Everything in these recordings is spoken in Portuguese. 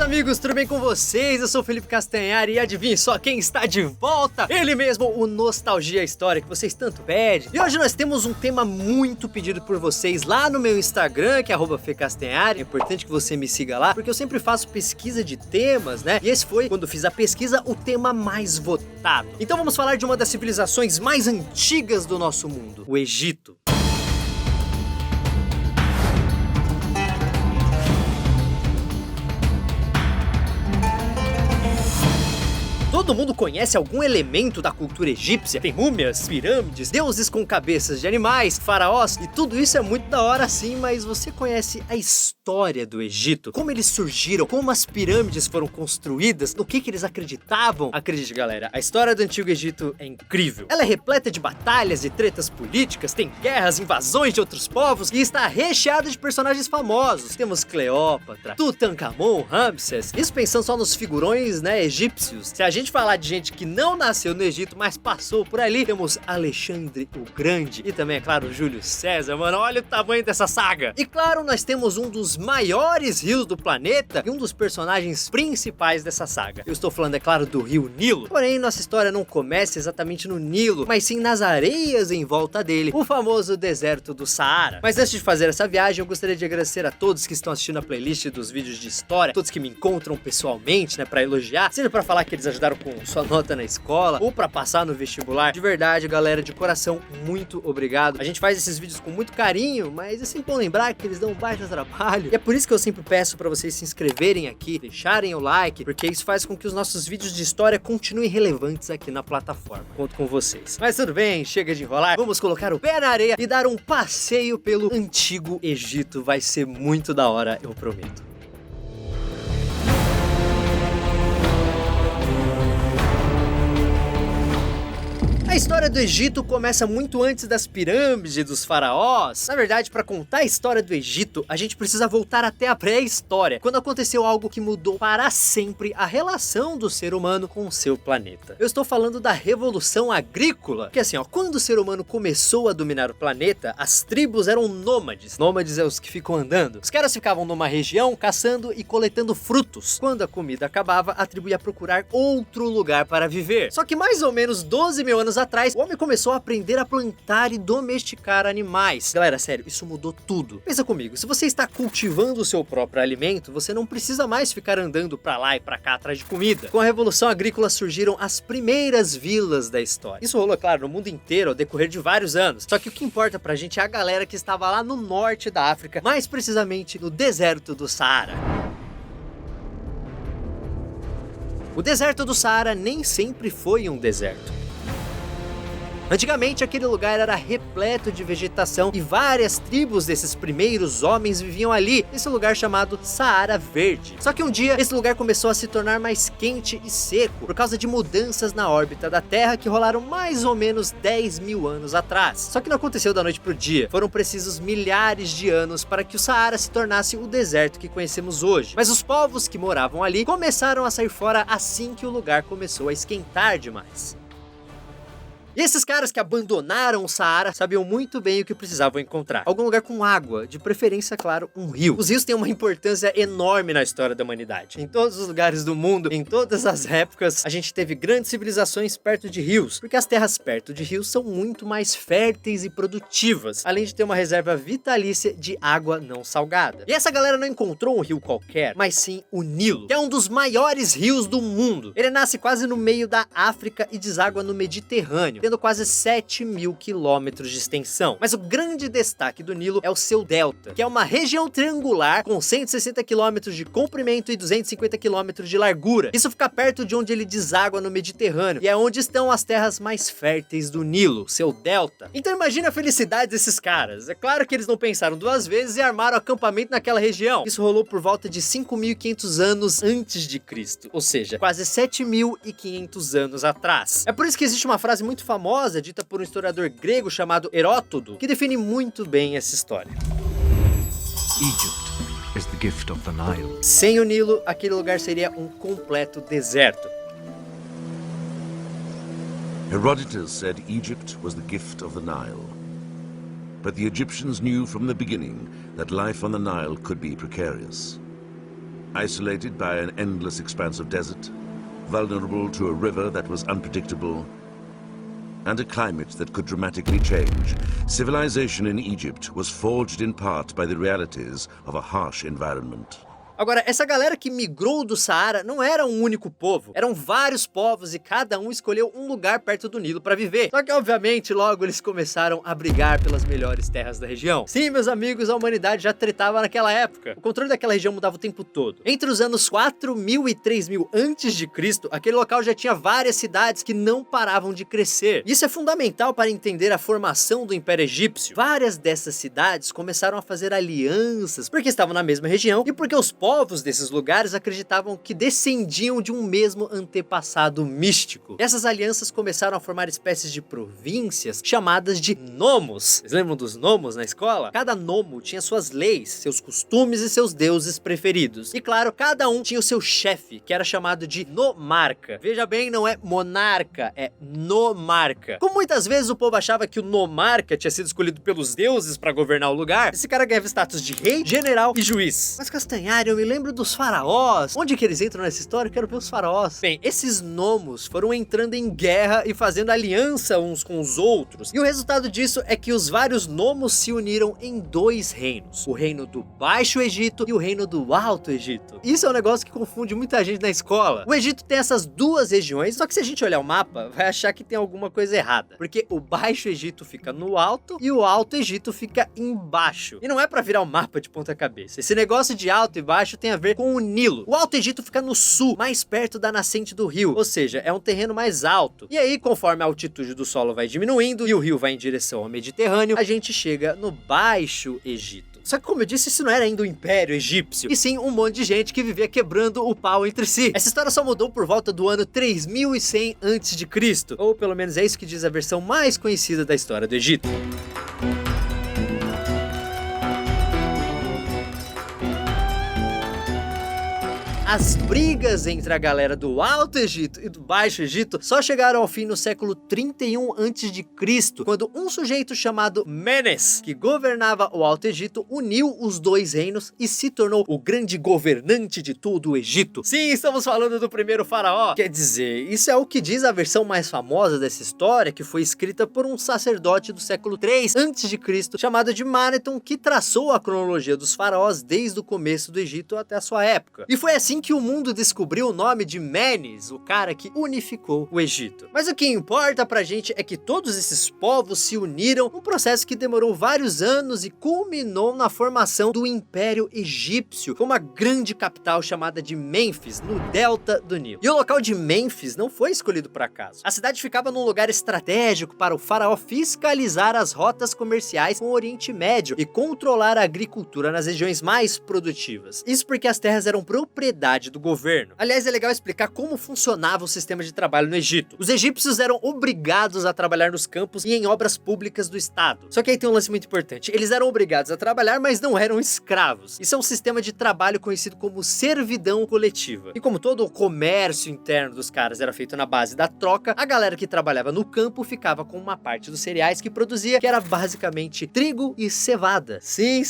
amigos, tudo bem com vocês? Eu sou o Felipe Castanhari e adivinhe só quem está de volta? Ele mesmo, o Nostalgia História, que vocês tanto pedem. E hoje nós temos um tema muito pedido por vocês lá no meu Instagram, que é @fcastanhari. É importante que você me siga lá, porque eu sempre faço pesquisa de temas, né? E esse foi, quando fiz a pesquisa, o tema mais votado. Então vamos falar de uma das civilizações mais antigas do nosso mundo, o Egito. Todo mundo conhece algum elemento da cultura egípcia? Tem múmias, pirâmides, deuses com cabeças de animais, faraós, e tudo isso é muito da hora sim, mas você conhece a história do Egito? Como eles surgiram? Como as pirâmides foram construídas? No que eles acreditavam? Acredite, galera, a história do Antigo Egito é incrível. Ela é repleta de batalhas e tretas políticas, tem guerras, invasões de outros povos e está recheada de personagens famosos. Temos Cleópatra, Tutankhamon, Ramsés, isso pensando só nos figurões, né, egípcios. Se a gente falar de gente que não nasceu no Egito, mas passou por ali, temos Alexandre o Grande e também, é claro, Júlio César, mano, olha o tamanho dessa saga. E claro, nós temos um dos maiores rios do planeta e um dos personagens principais dessa saga. Eu estou falando, é claro, do rio Nilo. Porém, nossa história não começa exatamente no Nilo, mas sim nas areias em volta dele, o famoso deserto do Saara. Mas antes de fazer essa viagem, eu gostaria de agradecer a todos que estão assistindo a playlist dos vídeos de história, todos que me encontram pessoalmente, né, pra elogiar, seja pra falar que eles ajudaram com sua nota na escola ou pra passar no vestibular. De verdade, galera, de coração, muito obrigado. A gente faz esses vídeos com muito carinho, mas é sempre bom lembrar que eles dão um baita trabalho. E é por isso que eu sempre peço pra vocês se inscreverem aqui, deixarem o like, porque isso faz com que os nossos vídeos de história continuem relevantes aqui na plataforma. Conto com vocês. Mas tudo bem, chega de enrolar. Vamos colocar o pé na areia e dar um passeio pelo Antigo Egito. Vai ser muito da hora, eu prometo. A história do Egito começa muito antes das pirâmides e dos faraós. Na verdade, para contar a história do Egito, a gente precisa voltar até a pré-história, quando aconteceu algo que mudou para sempre a relação do ser humano com o seu planeta. Eu estou falando da Revolução Agrícola, que assim, ó, quando o ser humano começou a dominar o planeta, as tribos eram nômades. Nômades é os que ficam andando. Os caras ficavam numa região caçando e coletando frutos. Quando a comida acabava, a tribo ia procurar outro lugar para viver. Só que mais ou menos 12 mil anos atrás, o homem começou a aprender a plantar e domesticar animais. Galera, sério, isso mudou tudo. Pensa comigo, se você está cultivando o seu próprio alimento, você não precisa mais ficar andando pra lá e pra cá atrás de comida. Com a Revolução Agrícola surgiram as primeiras vilas da história. Isso rolou, claro, no mundo inteiro ao decorrer de vários anos. Só que o que importa pra gente é a galera que estava lá no norte da África, mais precisamente no deserto do Saara. O deserto do Saara nem sempre foi um deserto. Antigamente, aquele lugar era repleto de vegetação e várias tribos desses primeiros homens viviam ali, nesse lugar chamado Saara Verde. Só que um dia, esse lugar começou a se tornar mais quente e seco por causa de mudanças na órbita da Terra que rolaram mais ou menos 10 mil anos atrás. Só que não aconteceu da noite pro dia. Foram precisos milhares de anos para que o Saara se tornasse o deserto que conhecemos hoje. Mas os povos que moravam ali começaram a sair fora assim que o lugar começou a esquentar demais. E esses caras que abandonaram o Saara sabiam muito bem o que precisavam encontrar. Algum lugar com água, de preferência, claro, um rio. Os rios têm uma importância enorme na história da humanidade. Em todos os lugares do mundo, em todas as épocas, a gente teve grandes civilizações perto de rios, porque as terras perto de rios são muito mais férteis e produtivas, além de ter uma reserva vitalícia de água não salgada. E essa galera não encontrou um rio qualquer, mas sim o Nilo, que é um dos maiores rios do mundo. Ele nasce quase no meio da África e deságua no Mediterrâneo, tendo quase 7 mil quilômetros de extensão. Mas o grande destaque do Nilo é o seu delta, que é uma região triangular com 160 quilômetros de comprimento e 250 quilômetros de largura. Isso fica perto de onde ele deságua no Mediterrâneo, e é onde estão as terras mais férteis do Nilo, seu delta. Então imagina a felicidade desses caras. É claro que eles não pensaram duas vezes e armaram acampamento naquela região. Isso rolou por volta de 5.500 anos antes de Cristo, ou seja, quase 7.500 anos atrás. É por isso que existe uma frase muito famosa, dita por um historiador grego chamado Heródoto, que define muito bem essa história. Egypt is the gift of the Nile. Sem o Nilo, aquele lugar seria um completo deserto. Herodotus said Egypt was the gift of the Nile. But the Egyptians knew from the beginning that life on the Nile could be precarious. isolated by an endless expanse of desert, vulnerable to a river that was unpredictable, and a climate that could dramatically change, civilization in Egypt was forged in part by the realities of a harsh environment. Agora, essa galera que migrou do Saara não era um único povo, eram vários povos e cada um escolheu um lugar perto do Nilo para viver. Só que, obviamente, logo eles começaram a brigar pelas melhores terras da região. Sim, meus amigos, a humanidade já tretava naquela época. O controle daquela região mudava o tempo todo. Entre os anos 4000 e 3000 a.C., aquele local já tinha várias cidades que não paravam de crescer. Isso é fundamental para entender a formação do Império Egípcio. Várias dessas cidades começaram a fazer alianças porque estavam na mesma região e porque os povos desses lugares acreditavam que descendiam de um mesmo antepassado místico. Essas alianças começaram a formar espécies de províncias chamadas de nomos. Vocês lembram dos nomos na escola? Cada nomo tinha suas leis, seus costumes e seus deuses preferidos. E claro, cada um tinha o seu chefe, que era chamado de nomarca. Veja bem, não é monarca, é nomarca. Como muitas vezes o povo achava que o nomarca tinha sido escolhido pelos deuses para governar o lugar, esse cara ganhava status de rei, general e juiz. Mas Castanhari, eu me lembro dos faraós. Onde que eles entram nessa história? Eu quero ver os faraós. Bem, esses nomos foram entrando em guerra e fazendo aliança uns com os outros. E o resultado disso é que os vários nomos se uniram em dois reinos. O reino do Baixo Egito e o reino do Alto Egito. Isso é um negócio que confunde muita gente na escola. O Egito tem essas duas regiões, só que se a gente olhar o mapa, vai achar que tem alguma coisa errada. Porque o Baixo Egito fica no alto e o Alto Egito fica embaixo. E não é pra virar um mapa de ponta cabeça. Esse negócio de alto e baixo tem a ver com o Nilo. O Alto Egito fica no sul, mais perto da nascente do rio, ou seja, é um terreno mais alto. E aí, conforme a altitude do solo vai diminuindo e o rio vai em direção ao Mediterrâneo, a gente chega no Baixo Egito. Só que, como eu disse, isso não era ainda o Império Egípcio, e sim um monte de gente que vivia quebrando o pau entre si. Essa história só mudou por volta do ano 3100 a.C., ou pelo menos é isso que diz a versão mais conhecida da história do Egito. As brigas entre a galera do Alto Egito e do Baixo Egito só chegaram ao fim no século 31 a.C., quando um sujeito chamado Menes, que governava o Alto Egito, uniu os dois reinos e se tornou o grande governante de todo o Egito. Sim, estamos falando do primeiro faraó. Quer dizer, isso é o que diz a versão mais famosa dessa história, que foi escrita por um sacerdote do século 3 a.C., chamado de Maneton, que traçou a cronologia dos faraós desde o começo do Egito até a sua época. E foi assim que o mundo descobriu o nome de Menes, o cara que unificou o Egito. Mas o que importa pra gente é que todos esses povos se uniram num processo que demorou vários anos e culminou na formação do Império Egípcio, com uma grande capital chamada de Mênfis, no delta do Nilo. E o local de Mênfis não foi escolhido por acaso. A cidade ficava num lugar estratégico para o faraó fiscalizar as rotas comerciais com o Oriente Médio e controlar a agricultura nas regiões mais produtivas. Isso porque as terras eram propriedade do governo. Aliás, é legal explicar como funcionava o sistema de trabalho no Egito. Os egípcios eram obrigados a trabalhar nos campos e em obras públicas do Estado. Só que aí tem um lance muito importante. Eles eram obrigados a trabalhar, mas não eram escravos. Isso é um sistema de trabalho conhecido como servidão coletiva. E como todo o comércio interno dos caras era feito na base da troca, a galera que trabalhava no campo ficava com uma parte dos cereais que produzia, que era basicamente trigo e cevada. Sim,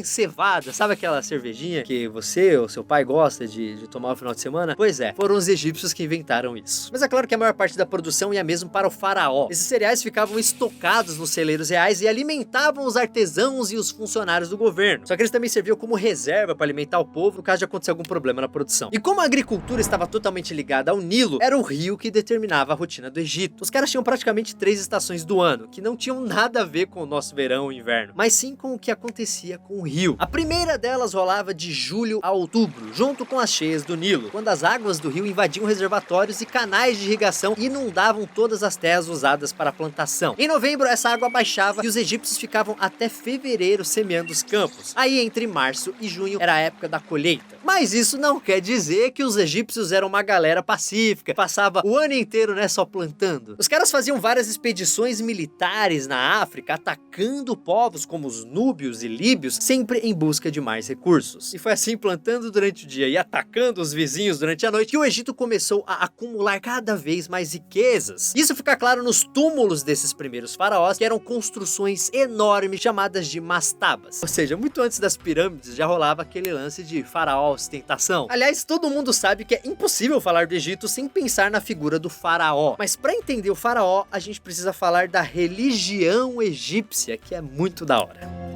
cevada. Sabe aquela cervejinha que você ou seu pai gosta de tomar no final de semana? Pois é, foram os egípcios que inventaram isso. Mas é claro que a maior parte da produção ia mesmo para o faraó. Esses cereais ficavam estocados nos celeiros reais e alimentavam os artesãos e os funcionários do governo. Só que eles também serviam como reserva para alimentar o povo no caso de acontecer algum problema na produção. E como a agricultura estava totalmente ligada ao Nilo, era o rio que determinava a rotina do Egito. Os caras tinham praticamente 3 estações do ano, que não tinham nada a ver com o nosso verão e inverno, mas sim com o que acontecia com o rio. A primeira delas rolava de julho a outubro, junto com as cheias do Nilo, quando as águas do rio invadiam reservatórios e canais de irrigação e inundavam todas as terras usadas para a plantação. Em novembro, essa água baixava e os egípcios ficavam até fevereiro semeando os campos. Aí, entre março e junho, era a época da colheita. Mas isso não quer dizer que os egípcios eram uma galera pacífica, passava o ano inteiro, só plantando. Os caras faziam várias expedições militares na África, atacando povos como os núbios e líbios, sempre em busca de mais recursos. E foi assim, plantando durante o dia e à atacando os vizinhos durante a noite, que o Egito começou a acumular cada vez mais riquezas. Isso fica claro nos túmulos desses primeiros faraós, que eram construções enormes chamadas de mastabas. Ou seja, muito antes das pirâmides já rolava aquele lance de faraó ostentação. Aliás, todo mundo sabe que é impossível falar do Egito sem pensar na figura do faraó. Mas para entender o faraó, a gente precisa falar da religião egípcia, que é muito da hora.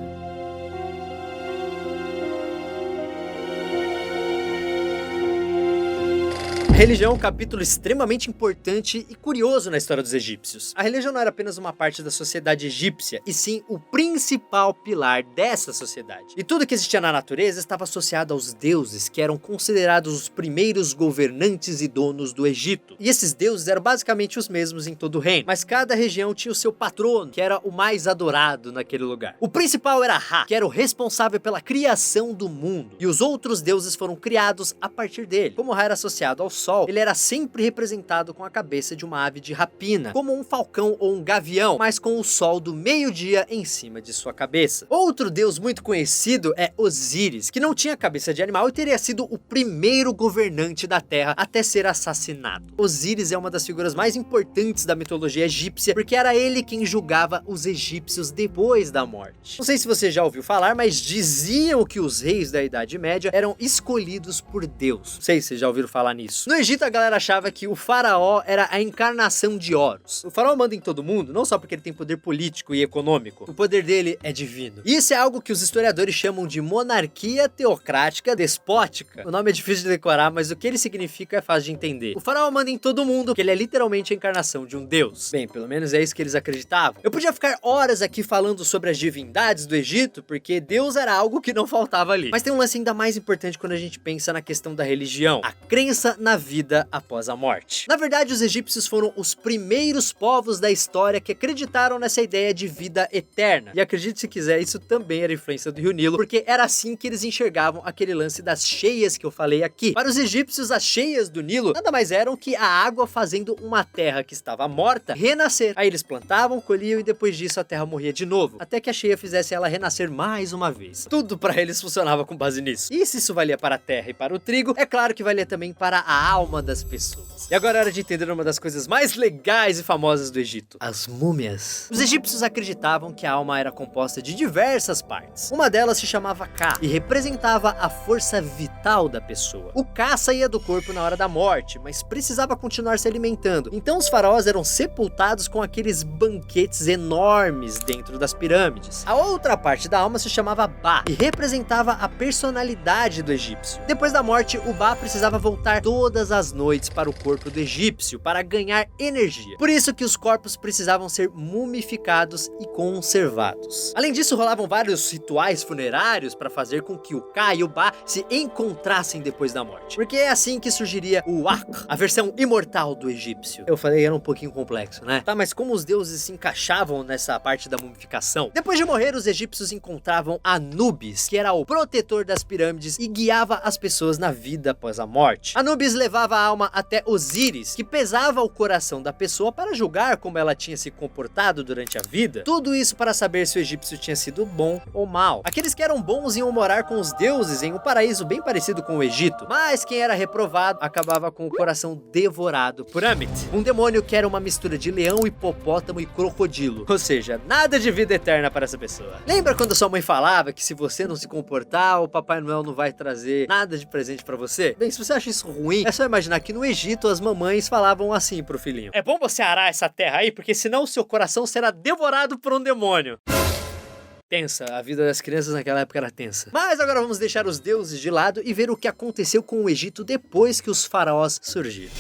A religião é um capítulo extremamente importante e curioso na história dos egípcios. A religião não era apenas uma parte da sociedade egípcia, e sim o principal pilar dessa sociedade. E tudo que existia na natureza estava associado aos deuses, que eram considerados os primeiros governantes e donos do Egito. E esses deuses eram basicamente os mesmos em todo o reino, mas cada região tinha o seu patrono, que era o mais adorado naquele lugar. O principal era Ra, que era o responsável pela criação do mundo, e os outros deuses foram criados a partir dele. Como Ra era associado ao Sol, ele era sempre representado com a cabeça de uma ave de rapina, como um falcão ou um gavião, mas com o sol do meio-dia em cima de sua cabeça. Outro deus muito conhecido é Osíris, que não tinha cabeça de animal e teria sido o primeiro governante da Terra até ser assassinado. Osíris é uma das figuras mais importantes da mitologia egípcia, porque era ele quem julgava os egípcios depois da morte. Não sei se você já ouviu falar, mas diziam que os reis da Idade Média eram escolhidos por Deus. Não sei se vocês já ouviram falar nisso. No Egito, a galera achava que o faraó era a encarnação de Horus. O faraó manda em todo mundo, não só porque ele tem poder político e econômico. O poder dele é divino. E isso é algo que os historiadores chamam de monarquia teocrática despótica. O nome é difícil de decorar, mas o que ele significa é fácil de entender. O faraó manda em todo mundo, porque ele é literalmente a encarnação de um deus. Bem, pelo menos é isso que eles acreditavam. Eu podia ficar horas aqui falando sobre as divindades do Egito, porque Deus era algo que não faltava ali. Mas tem um lance ainda mais importante quando a gente pensa na questão da religião. A crença na vida após a morte. Na verdade, os egípcios foram os primeiros povos da história que acreditaram nessa ideia de vida eterna. E acredite se quiser, isso também era influência do Rio Nilo, porque era assim que eles enxergavam aquele lance das cheias que eu falei aqui. Para os egípcios, as cheias do Nilo nada mais eram que a água fazendo uma terra que estava morta renascer. Aí eles plantavam, colhiam e depois disso a terra morria de novo, até que a cheia fizesse ela renascer mais uma vez. Tudo para eles funcionava com base nisso. E se isso valia para a terra e para o trigo, é claro que valia também para a alma das pessoas. E agora é hora de entender uma das coisas mais legais e famosas do Egito: as múmias. Os egípcios acreditavam que a alma era composta de diversas partes. Uma delas se chamava Ka e representava a força vital da pessoa. O Ka saía do corpo na hora da morte, mas precisava continuar se alimentando. Então os faraós eram sepultados com aqueles banquetes enormes dentro das pirâmides. A outra parte da alma se chamava Ba e representava a personalidade do egípcio. Depois da morte, o Ba precisava voltar todas as noites para o corpo do egípcio para ganhar energia. Por isso que os corpos precisavam ser mumificados e conservados. Além disso, rolavam vários rituais funerários para fazer com que o Ka e o Ba se encontrassem depois da morte. Porque é assim que surgiria o Ak, a versão imortal do egípcio. Eu falei, era um pouquinho complexo, né? Tá, mas como os deuses se encaixavam nessa parte da mumificação? Depois de morrer, os egípcios encontravam Anubis, que era o protetor das pirâmides e guiava as pessoas na vida após a morte. Anubis levava a alma até Osíris, que pesava o coração da pessoa para julgar como ela tinha se comportado durante a vida. Tudo isso para saber se o egípcio tinha sido bom ou mal. Aqueles que eram bons iam morar com os deuses em um paraíso bem parecido com o Egito, mas quem era reprovado acabava com o coração devorado por Ammit, um demônio que era uma mistura de leão, hipopótamo e crocodilo. Ou seja, nada de vida eterna para essa pessoa. Lembra quando sua mãe falava que se você não se comportar, o Papai Noel não vai trazer nada de presente para você? Bem, se você acha isso ruim, é só imaginar que no Egito as mamães falavam assim pro filhinho: é bom você arar essa terra aí, porque senão o seu coração será devorado por um demônio. Tensa, a vida das crianças naquela época era tensa. Mas agora vamos deixar os deuses de lado e ver o que aconteceu com o Egito depois que os faraós surgiram.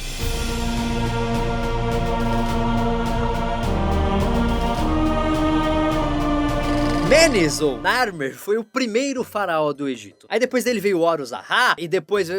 Menes, ou Narmer, foi o primeiro faraó do Egito. Aí depois dele veio Horus Ra, e depois...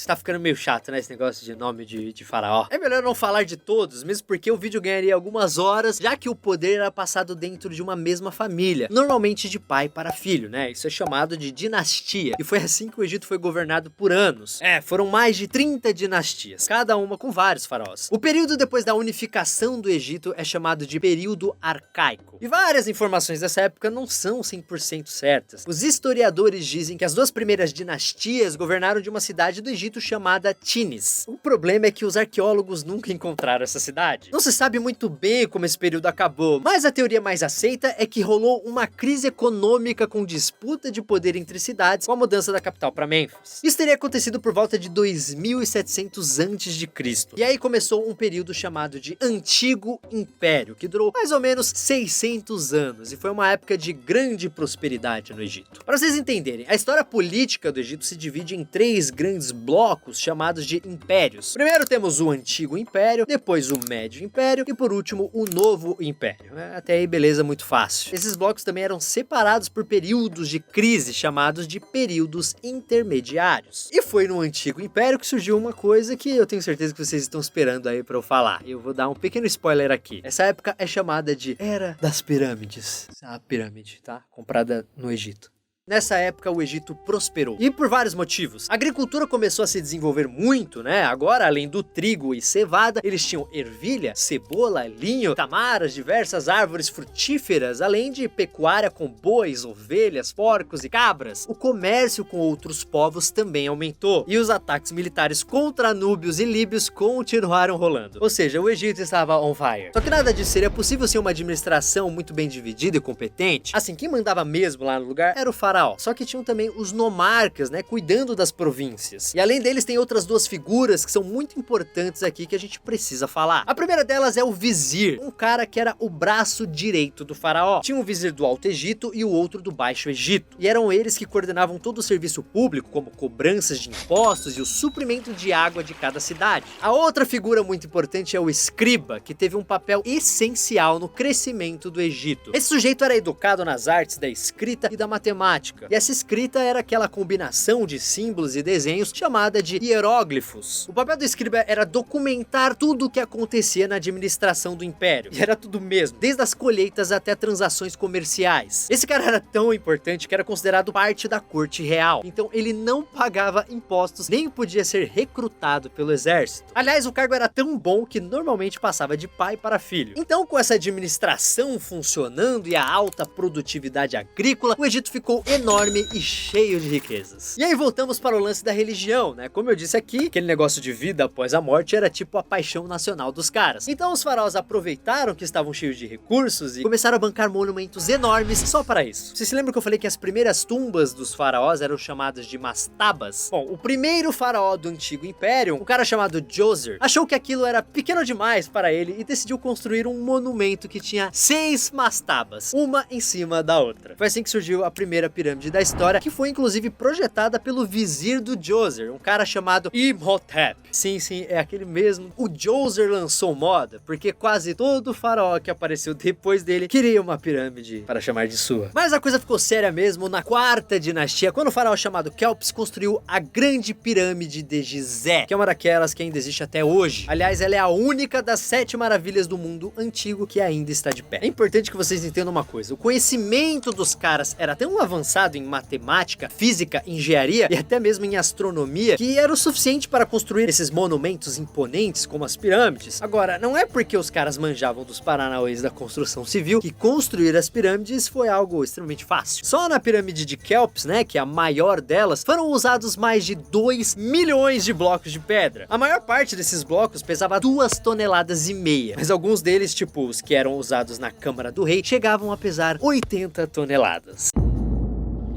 tá ficando meio chato, né, esse negócio de nome de faraó. É melhor não falar de todos, mesmo porque o vídeo ganharia algumas horas, já que o poder era passado dentro de uma mesma família, normalmente de pai para filho, né? Isso é chamado de dinastia. E foi assim que o Egito foi governado por anos. Foram mais de 30 dinastias, cada uma com vários faraós. O período depois da unificação do Egito é chamado de período arcaico. E várias informações dessa época não são 100% certas. Os historiadores dizem que as duas primeiras dinastias governaram de uma cidade do Egito chamada Tinis. O problema é que os arqueólogos nunca encontraram essa cidade. Não se sabe muito bem como esse período acabou, mas a teoria mais aceita é que rolou uma crise econômica com disputa de poder entre cidades com a mudança da capital para Mênfis. Isso teria acontecido por volta de 2700 a.C. E aí começou um período chamado de Antigo Império, que durou mais ou menos 600 anos e foi uma época de grande prosperidade no Egito. Para vocês entenderem, a história política do Egito se divide em 3 grandes blocos chamados de impérios. Primeiro temos o Antigo Império, depois o Médio Império e por último o Novo Império. Até aí beleza, muito fácil. Esses blocos também eram separados por períodos de crise chamados de períodos intermediários. E foi no Antigo Império que surgiu uma coisa que eu tenho certeza que vocês estão esperando aí pra eu falar. Eu vou dar um pequeno spoiler aqui. Essa época é chamada de Era das Pirâmides. A pirâmide, tá? Comprada no Egito. Nessa época o Egito prosperou, e por vários motivos. A agricultura começou a se desenvolver muito, né? Agora, além do trigo e cevada, eles tinham ervilha, cebola, linho, tamaras, diversas árvores frutíferas, além de pecuária com bois, ovelhas, porcos e cabras. O comércio com outros povos também aumentou, e os ataques militares contra núbios e líbios continuaram rolando. Ou seja, o Egito estava on fire. Só que nada disso seria possível sem uma administração muito bem dividida e competente. Assim, quem mandava mesmo lá no lugar era o faraó. Só que tinham também os nomarcas, né, cuidando das províncias. E além deles tem outras duas figuras que são muito importantes aqui que a gente precisa falar. A primeira delas é o vizir, um cara que era o braço direito do faraó. Tinha um vizir do Alto Egito e o outro do Baixo Egito. E eram eles que coordenavam todo o serviço público, como cobranças de impostos e o suprimento de água de cada cidade. A outra figura muito importante é o escriba, que teve um papel essencial no crescimento do Egito. Esse sujeito era educado nas artes da escrita e da matemática. E essa escrita era aquela combinação de símbolos e desenhos chamada de hieróglifos. O papel do escriba era documentar tudo o que acontecia na administração do império. E era tudo mesmo, desde as colheitas até transações comerciais. Esse cara era tão importante que era considerado parte da corte real. Então ele não pagava impostos, nem podia ser recrutado pelo exército. Aliás, o cargo era tão bom que normalmente passava de pai para filho. Então, com essa administração funcionando e a alta produtividade agrícola, o Egito ficou enorme e cheio de riquezas. E aí voltamos para o lance da religião, né? Como eu disse aqui, aquele negócio de vida após a morte era tipo a paixão nacional dos caras. Então os faraós aproveitaram que estavam cheios de recursos e começaram a bancar monumentos enormes só para isso. Vocês se lembram que eu falei que as primeiras tumbas dos faraós eram chamadas de mastabas? Bom, o primeiro faraó do Antigo Império, um cara chamado Djoser, achou que aquilo era pequeno demais para ele e decidiu construir um monumento que tinha 6 mastabas, uma em cima da outra. Foi assim que surgiu a primeira pirâmide da história, que foi inclusive projetada pelo vizir do Djoser, um cara chamado Imhotep. Sim, é aquele mesmo. O Djoser lançou moda, porque quase todo faraó que apareceu depois dele queria uma pirâmide para chamar de sua. Mas a coisa ficou séria mesmo na 4ª dinastia, quando o faraó chamado Kelps construiu a grande pirâmide de Gizé, que é uma daquelas que ainda existe até hoje. Aliás, ela é a única das 7 maravilhas do mundo antigo que ainda está de pé. É importante que vocês entendam uma coisa, o conhecimento dos caras era tão avançado em matemática, física, engenharia e até mesmo em astronomia, que era o suficiente para construir esses monumentos imponentes como as pirâmides. Agora, não é porque os caras manjavam dos paranauês da construção civil que construir as pirâmides foi algo extremamente fácil. Só na pirâmide de Kelps, né, que é a maior delas, foram usados mais de 2 milhões de blocos de pedra. A maior parte desses blocos pesava 2,5 toneladas, mas alguns deles, tipo os que eram usados na Câmara do Rei, chegavam a pesar 80 toneladas.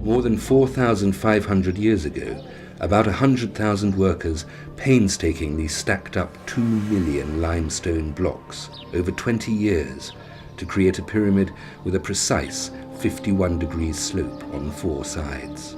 More than 4,500 years ago, about 100,000 workers painstakingly stacked up 2 million limestone blocks over 20 years to create a pyramid with a precise 51 degrees slope on 4 sides.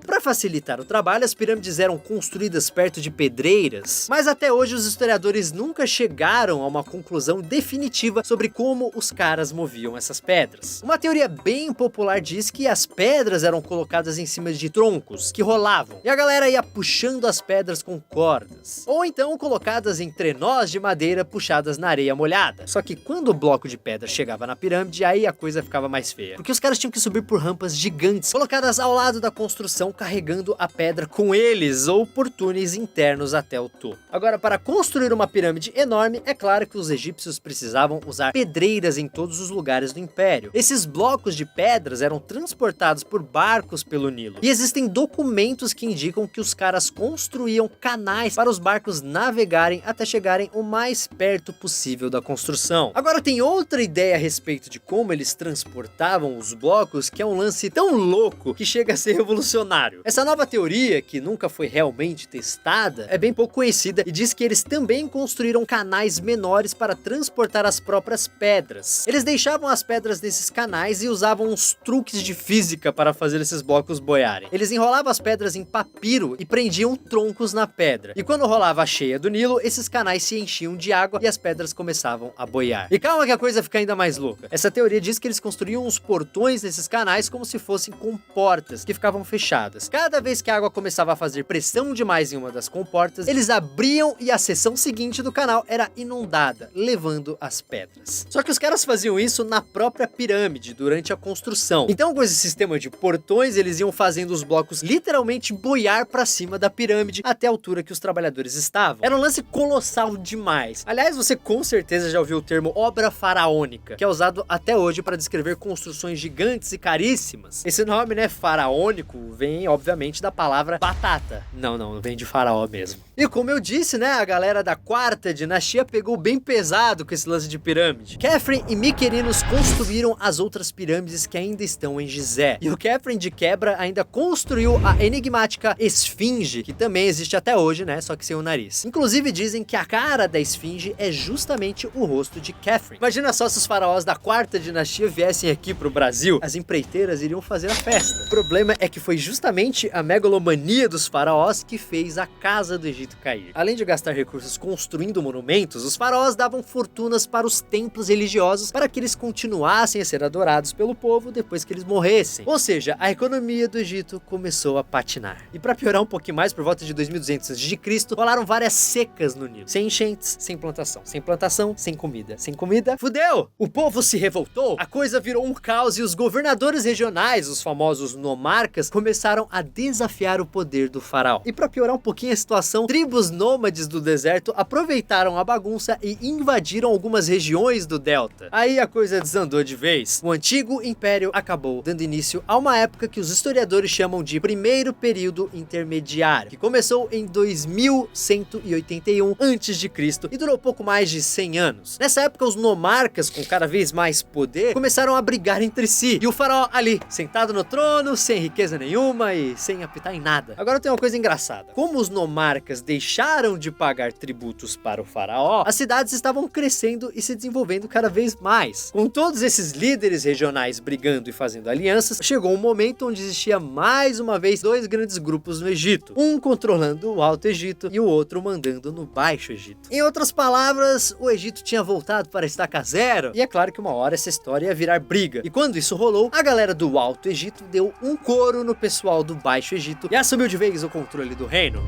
Para facilitar o trabalho, as pirâmides eram construídas perto de pedreiras, mas até hoje os historiadores nunca chegaram a uma conclusão definitiva sobre como os caras moviam essas pedras. Uma teoria bem popular diz que as pedras eram colocadas em cima de troncos que rolavam, e a galera ia puxando as pedras com cordas, ou então colocadas em trenós de madeira puxadas na areia molhada. Só que quando o bloco de pedra chegava na pirâmide, aí a coisa ficava mais feia, porque os caras tinham que subir por rampas gigantes, colocadas ao lado da construção, carregando a pedra com eles ou por túneis internos até o topo. Agora, para construir uma pirâmide enorme, é claro que os egípcios precisavam usar pedreiras em todos os lugares do império. Esses blocos de pedras eram transportados por barcos pelo Nilo. E existem documentos que indicam que os caras construíam canais para os barcos navegarem até chegarem o mais perto possível da construção. Agora tem outra ideia a respeito de como eles transportavam os blocos, que é um lance tão louco que chega a ser revolucionário. Essa nova teoria, que nunca foi realmente testada, é bem pouco conhecida e diz que eles também construíram canais menores para transportar as próprias pedras. Eles deixavam as pedras nesses canais e usavam uns truques de física para fazer esses blocos boiarem. Eles enrolavam as pedras em papiro e prendiam troncos na pedra. E quando rolava a cheia do Nilo, esses canais se enchiam de água e as pedras começavam a boiar. E calma que a coisa fica ainda mais louca. Essa teoria diz que eles construíam uns portões nesses canais como se fossem comportas que ficavam fechadas. Cada vez que a água começava a fazer pressão demais em uma das comportas, eles abriam e a seção seguinte do canal era inundada, levando as pedras. Só que os caras faziam isso na própria pirâmide, durante a construção. Então, com esse sistema de portões, eles iam fazendo os blocos literalmente boiar pra cima da pirâmide até a altura que os trabalhadores estavam. Era um lance colossal demais. Aliás, você com certeza já ouviu o termo obra faraônica, que é usado até hoje para descrever construções gigantes e caríssimas. Esse nome, né, faraônico, vem obviamente da palavra batata. Não vem de faraó mesmo. E como eu disse, né, a galera da quarta dinastia pegou bem pesado com esse lance de pirâmide. Khephren e Mycerinos construíram as outras pirâmides que ainda estão em Gizé. E o Khephren de quebra ainda construiu a enigmática Esfinge, que também existe até hoje, né, só que sem o nariz. Inclusive dizem que a cara da Esfinge é justamente o rosto de Khephren. Imagina só se os faraós da quarta dinastia viessem aqui pro Brasil, as empreiteiras iriam fazer a festa. O problema é que foi justamente a megalomania dos faraós que fez a casa do Egito cair. Além de gastar recursos construindo monumentos, os faraós davam fortunas para os templos religiosos para que eles continuassem a ser adorados pelo povo depois que eles morressem. Ou seja, a economia do Egito começou a patinar. E para piorar um pouquinho mais, por volta de 2200 a.C., rolaram várias secas no Nilo. Sem enchentes, sem plantação. Sem plantação, sem comida. Sem comida, fudeu! O povo se revoltou, a coisa virou um caos e os governadores regionais, os famosos nomarcas, começaram a desafiar o poder do faraó. E para piorar um pouquinho a situação, tribos nômades do deserto aproveitaram a bagunça e invadiram algumas regiões do delta. Aí a coisa desandou de vez. O antigo império acabou, dando início a uma época que os historiadores chamam de primeiro período intermediário, que começou em 2181 a.C. e durou pouco mais de 100 anos. Nessa época, os nomarcas, com cada vez mais poder, começaram a brigar entre si. E o faraó ali, sentado no trono, sem riqueza nenhuma e sem apitar em nada. Agora tem uma coisa engraçada. Como os nomarcas deixaram de pagar tributos para o faraó, as cidades estavam crescendo e se desenvolvendo cada vez mais. Com todos esses líderes regionais brigando e fazendo alianças, chegou um momento onde existia mais uma vez dois grandes grupos no Egito. Um controlando o Alto Egito e o outro mandando no Baixo Egito. Em outras palavras, o Egito tinha voltado para a estaca zero. E é claro que uma hora essa história ia virar briga. E quando isso rolou, a galera do Alto Egito deu um coro no pessoal do Baixo Egito e assumiu de vez o controle do reino.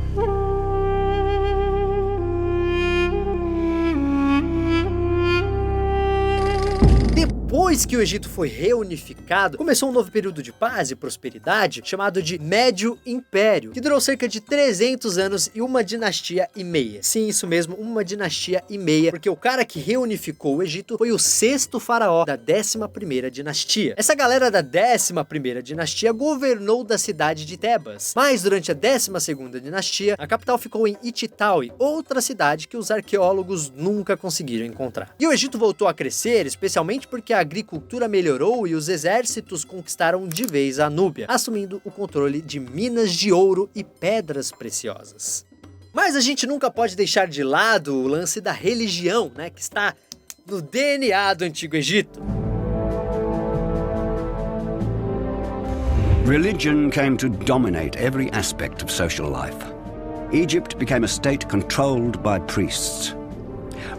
Depois que o Egito foi reunificado, começou um novo período de paz e prosperidade chamado de Médio Império, que durou cerca de 300 anos e uma dinastia e meia. Sim, isso mesmo, uma dinastia e meia, porque o cara que reunificou o Egito foi o sexto faraó da 11ª dinastia. Essa galera da 11ª dinastia governou da cidade de Tebas, mas durante a 12ª dinastia, a capital ficou em Ititaui, outra cidade que os arqueólogos nunca conseguiram encontrar. E o Egito voltou a crescer, especialmente porque a agricultura melhorou e os exércitos conquistaram de vez a Núbia, assumindo o controle de minas de ouro e pedras preciosas. Mas a gente nunca pode deixar de lado o lance da religião, né, que está no DNA do Antigo Egito. Religion came to dominate every aspect of social life. Egypt became a state controlled by priests.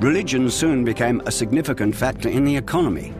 Religion soon became a significant factor in the economy.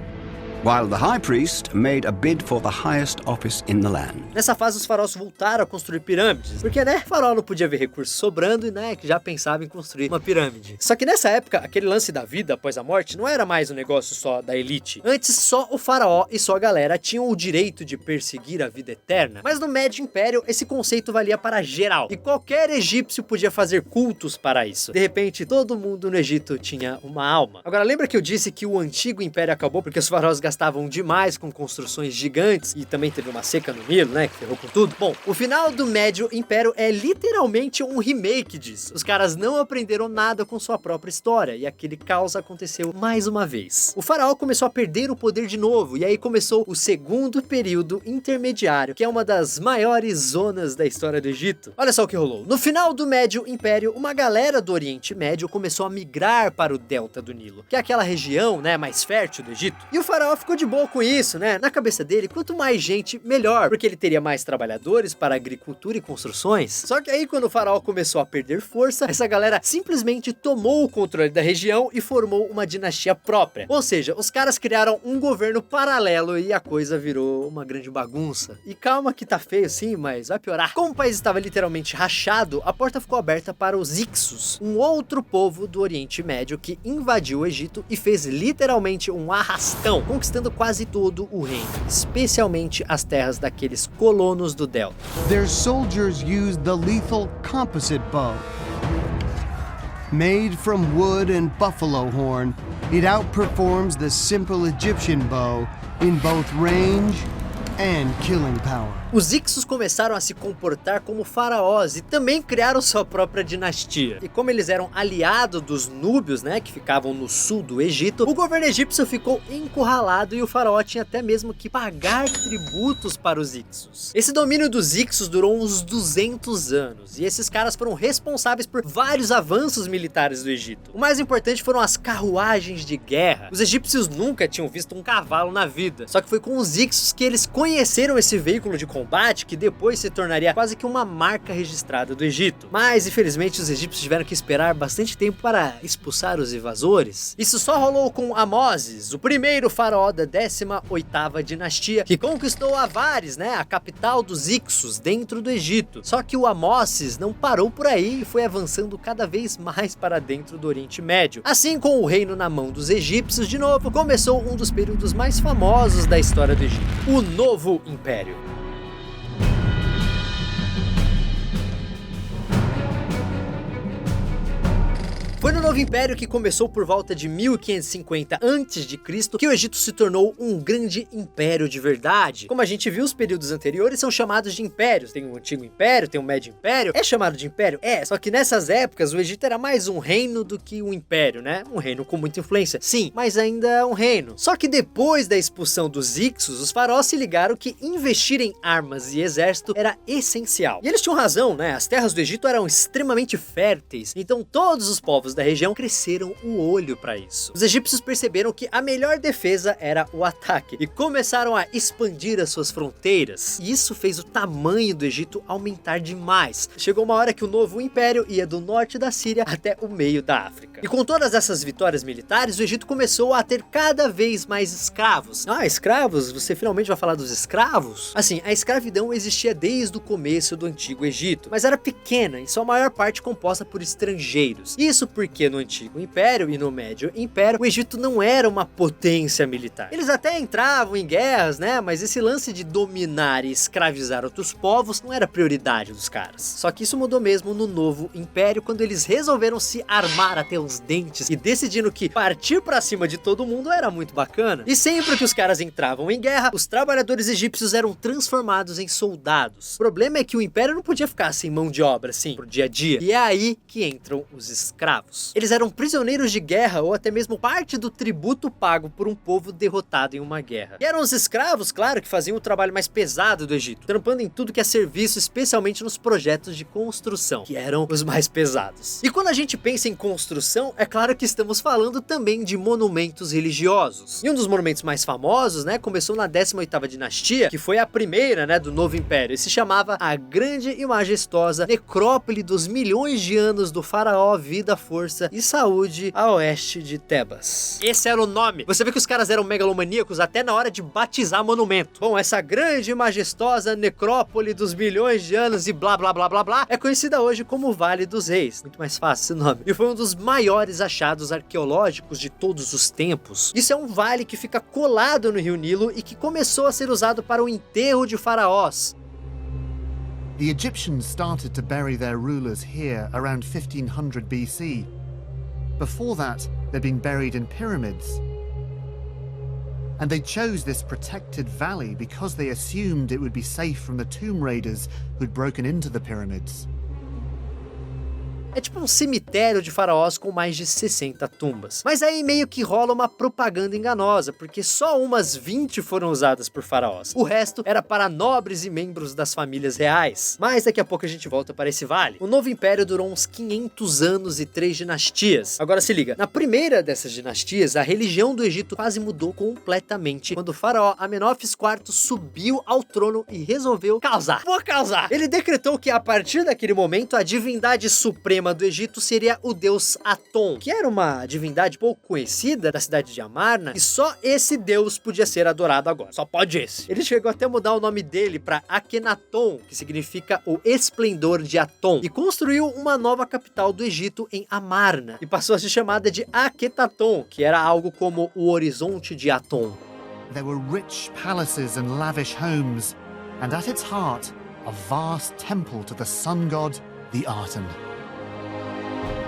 while the high priest made a bid for the highest office in the land. Nessa fase, os faraós voltaram a construir pirâmides, porque, né, faraó não podia ver recursos sobrando e, né, que já pensava em construir uma pirâmide. Só que nessa época, aquele lance da vida após a morte não era mais um negócio só da elite. Antes, só o faraó e sua galera tinham o direito de perseguir a vida eterna, mas no Médio Império, esse conceito valia para geral, e qualquer egípcio podia fazer cultos para isso. De repente, todo mundo no Egito tinha uma alma. Agora, lembra que eu disse que o Antigo Império acabou porque os faraós gastavam demais com construções gigantes e também teve uma seca no Nilo, né, que ferrou com tudo? Bom, o final do Médio Império é literalmente um remake disso. Os caras não aprenderam nada com sua própria história e aquele caos aconteceu mais uma vez. O faraó começou a perder o poder de novo e aí começou o segundo período intermediário, que é uma das maiores zonas da história do Egito. Olha só o que rolou. No final do Médio Império, uma galera do Oriente Médio começou a migrar para o delta do Nilo, que é aquela região, né, mais fértil do Egito. E o faraó ficou de boa com isso, né? Na cabeça dele, quanto mais gente, melhor, porque ele teria mais trabalhadores para agricultura e construções. Só que aí, quando o faraó começou a perder força, essa galera simplesmente tomou o controle da região e formou uma dinastia própria. Ou seja, os caras criaram um governo paralelo e a coisa virou uma grande bagunça. E calma que tá feio sim, mas vai piorar. Como o país estava literalmente rachado, a porta ficou aberta para os Hicsos, um outro povo do Oriente Médio que invadiu o Egito e fez literalmente um arrastão, conquistando quase todo o reino, especialmente as terras daqueles colonos do delta. Their soldiers used the lethal composite bow. Made from wood and buffalo horn, it outperforms the simple Egyptian bow in both range and killing power. Os Hicsos começaram a se comportar como faraós e também criaram sua própria dinastia. E como eles eram aliados dos núbios, né, que ficavam no sul do Egito, o governo egípcio ficou encurralado e o faraó tinha até mesmo que pagar tributos para os Hicsos. Esse domínio dos Hicsos durou uns 200 anos e esses caras foram responsáveis por vários avanços militares do Egito. O mais importante foram as carruagens de guerra. Os egípcios nunca tinham visto um cavalo na vida, só que foi com os Hicsos que eles conheceram esse veículo de combate que depois se tornaria quase que uma marca registrada do Egito. Mas, infelizmente, os egípcios tiveram que esperar bastante tempo para expulsar os invasores. Isso só rolou com Amoses, o primeiro faraó da 18ª dinastia, que conquistou Avares, né, a capital dos Hicsos, dentro do Egito. Só que o Amoses não parou por aí e foi avançando cada vez mais para dentro do Oriente Médio. Assim, com o reino na mão dos egípcios, de novo, começou um dos períodos mais famosos da história do Egito, o Novo Império. Foi no Novo Império, que começou por volta de 1550 a.C., que o Egito se tornou um grande império de verdade. Como a gente viu, os períodos anteriores são chamados de impérios. Tem o Antigo Império, tem o Médio Império. É chamado de império? É, só que nessas épocas o Egito era mais um reino do que um império, né? Um reino com muita influência. Sim, mas ainda é um reino. Só que depois da expulsão dos Hicsos, os faraós se ligaram que investir em armas e exército era essencial. E eles tinham razão, né? As terras do Egito eram extremamente férteis, então todos os povos da região cresceram o olho para isso. Os egípcios perceberam que a melhor defesa era o ataque e começaram a expandir as suas fronteiras. E isso fez o tamanho do Egito aumentar demais. Chegou uma hora que o Novo Império ia do norte da Síria até o meio da África. E com todas essas vitórias militares, o Egito começou a ter cada vez mais escravos. Ah, escravos? Você finalmente vai falar dos escravos? Assim, a escravidão existia desde o começo do Antigo Egito, mas era pequena, em sua maior parte composta por estrangeiros. Isso porque no Antigo Império e no Médio Império, o Egito não era uma potência militar. Eles até entravam em guerras, né? Mas esse lance de dominar e escravizar outros povos não era prioridade dos caras. Só que isso mudou mesmo no Novo Império, quando eles resolveram se armar até os dentes e decidindo que partir pra cima de todo mundo era muito bacana. E sempre que os caras entravam em guerra, os trabalhadores egípcios eram transformados em soldados. O problema é que o Império não podia ficar sem mão de obra, assim, pro dia a dia. E é aí que entram os escravos. Eles eram prisioneiros de guerra ou até mesmo parte do tributo pago por um povo derrotado em uma guerra. E eram os escravos, claro, que faziam o trabalho mais pesado do Egito, trampando em tudo que é serviço, especialmente nos projetos de construção, que eram os mais pesados. E quando a gente pensa em construção, é claro que estamos falando também de monumentos religiosos. E um dos monumentos mais famosos, né, começou na 18ª dinastia, que foi a primeira, né, do Novo Império, e se chamava a grande e majestosa necrópole dos milhões de anos do faraó Vida Força segurança e saúde a oeste de Tebas. Esse era o nome. Você vê que os caras eram megalomaníacos até na hora de batizar monumento. Bom, essa grande e majestosa necrópole dos milhões de anos e blá blá blá blá blá é conhecida hoje como Vale dos Reis. Muito mais fácil esse nome. E foi um dos maiores achados arqueológicos de todos os tempos. Isso é um vale que fica colado no rio Nilo e que começou a ser usado para o enterro de faraós. The Egyptians started to bury their rulers here around 1500 BC. Before that, they'd been buried in pyramids. And they chose this protected valley because they assumed it would be safe from the tomb raiders who'd broken into the pyramids. É tipo um cemitério de faraós com mais de 60 tumbas. Mas aí meio que rola uma propaganda enganosa, porque só umas 20 foram usadas por faraós. O resto era para nobres e membros das famílias reais. Mas daqui a pouco a gente volta para esse vale. O novo império durou uns 500 anos e 3 dinastias. Agora se liga, na primeira dessas dinastias, a religião do Egito quase mudou completamente quando o faraó Amenófis IV subiu ao trono e resolveu causar. Vou causar! Ele decretou que a partir daquele momento a divindade suprema do Egito seria o deus Aton, que era uma divindade pouco conhecida da cidade de Amarna, e só esse deus podia ser adorado agora. Só pode esse. Ele chegou até a mudar o nome dele para Akhenaton, que significa o esplendor de Aton, e construiu uma nova capital do Egito em Amarna, e passou a ser chamada de Akhetaton, que era algo como o horizonte de Aton. There were rich palaces and lavish homes, and at its heart, a vast temple to the sun god, the Aten.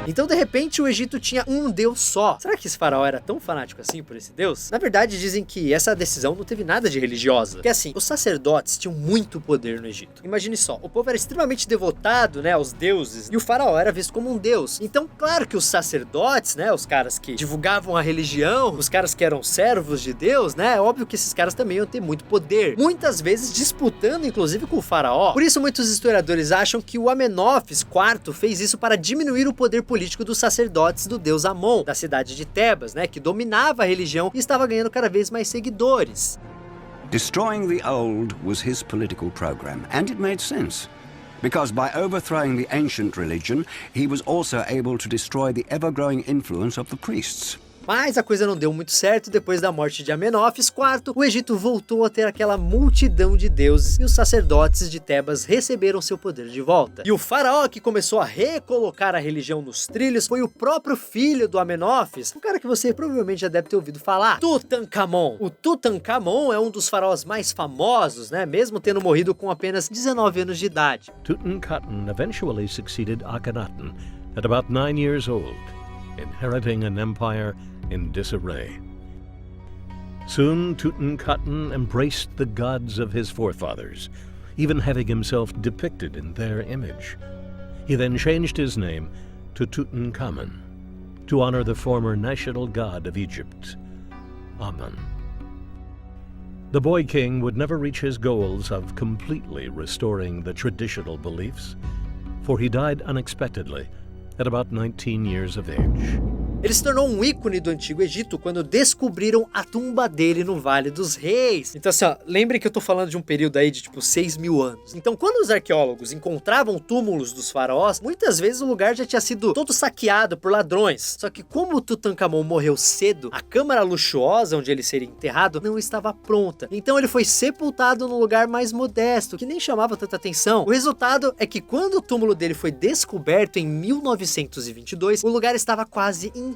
Então, de repente, o Egito tinha um deus só. Será que esse faraó era tão fanático assim por esse deus? Na verdade, dizem que essa decisão não teve nada de religiosa. Porque assim, os sacerdotes tinham muito poder no Egito. Imagine só, o povo era extremamente devotado, né, aos deuses, e o faraó era visto como um deus. Então, claro que os sacerdotes, né, os caras que divulgavam a religião, os caras que eram servos de Deus, né, é óbvio que esses caras também iam ter muito poder. Muitas vezes disputando, inclusive, com o faraó. Por isso, muitos historiadores acham que o Amenófis IV fez isso para diminuir o poder político dos sacerdotes do deus Amon, da cidade de Tebas, né, que dominava a religião e estava ganhando cada vez mais seguidores. Destroying the old was his political program, and it made sense. Because by overthrowing the ancient religion, he was also able to destroy the ever-growing influence of the priests. Mas a coisa não deu muito certo. Depois da morte de Amenófis IV, o Egito voltou a ter aquela multidão de deuses e os sacerdotes de Tebas receberam seu poder de volta. E o faraó que começou a recolocar a religião nos trilhos foi o próprio filho do Amenófis, um cara que você provavelmente já deve ter ouvido falar, Tutankhamon. O Tutankhamon é um dos faraós mais famosos, né, mesmo tendo morrido com apenas 19 anos de idade. Tutankhamun eventually succeeded Akhenaten at about 9 years old, inheriting an empire in disarray. Soon Tutankhaten embraced the gods of his forefathers, even having himself depicted in their image. He then changed his name to Tutankhamun, to honor the former national god of Egypt, Amun. The boy king would never reach his goals of completely restoring the traditional beliefs, for he died unexpectedly at about 19 years of age. Ele se tornou um ícone do Antigo Egito quando descobriram a tumba dele no Vale dos Reis. Então assim, ó, lembrem que eu tô falando de um período aí de tipo 6.000 anos. Então quando os arqueólogos encontravam túmulos dos faraós, muitas vezes o lugar já tinha sido todo saqueado por ladrões. Só que como Tutankhamon morreu cedo, a câmara luxuosa onde ele seria enterrado não estava pronta. Então ele foi sepultado num lugar mais modesto, que nem chamava tanta atenção. O resultado é que quando o túmulo dele foi descoberto em 1922, o lugar estava quase intacto.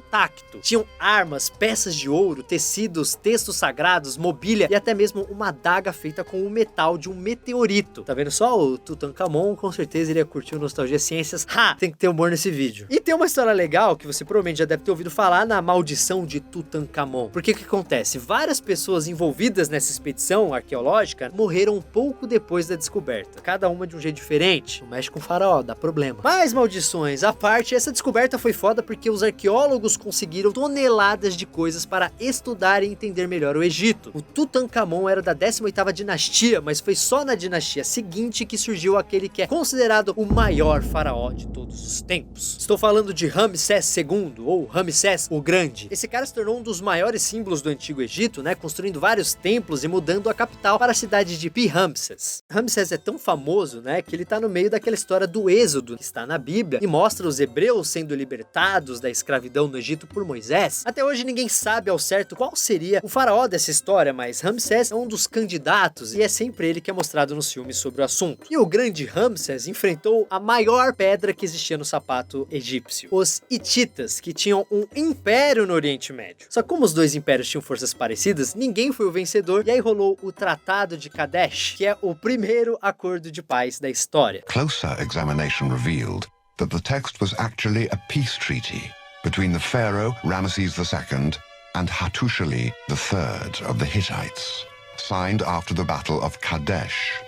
Tinham armas, peças de ouro, tecidos, textos sagrados, mobília e até mesmo uma adaga feita com o metal de um meteorito. Tá vendo só? O Tutankhamon com certeza iria curtir o Nostalgia Ciências. Tem que ter humor nesse vídeo. E tem uma história legal que você provavelmente já deve ter ouvido falar na maldição de Tutankhamon. Porque o que acontece? Várias pessoas envolvidas nessa expedição arqueológica morreram um pouco depois da descoberta. Cada uma de um jeito diferente. Não mexe com o faraó, dá problema. Mas maldições à parte, essa descoberta foi foda porque os arqueólogos arqueólogos conseguiram toneladas de coisas para estudar e entender melhor o Egito. O Tutankhamon era da 18ª dinastia, mas foi só na dinastia seguinte que surgiu aquele que é considerado o maior faraó de todos os tempos. Estou falando de Ramsés II, ou Ramsés o Grande. Esse cara se tornou um dos maiores símbolos do Antigo Egito, né, construindo vários templos e mudando a capital para a cidade de Pi-Ramsés. Ramsés é tão famoso, né, que ele tá no meio daquela história do Êxodo, que está na Bíblia, e mostra os hebreus sendo libertados da escravidão no Egito por Moisés. Até hoje ninguém sabe ao certo qual seria o faraó dessa história, mas Ramsés é um dos candidatos e é sempre ele que é mostrado nos filmes sobre o assunto. E o grande Ramsés enfrentou a maior pedra que existia no sapato egípcio, os hititas, que tinham um império no Oriente Médio. Só que como os dois impérios tinham forças parecidas, ninguém foi o vencedor e aí rolou o Tratado de Kadesh, que é o primeiro acordo de paz da história. Closer examination revealed that the text was actually a peace treaty between the pharaoh Ramesses II and Hattusili III of the Hittites, signed after the Battle of Kadesh.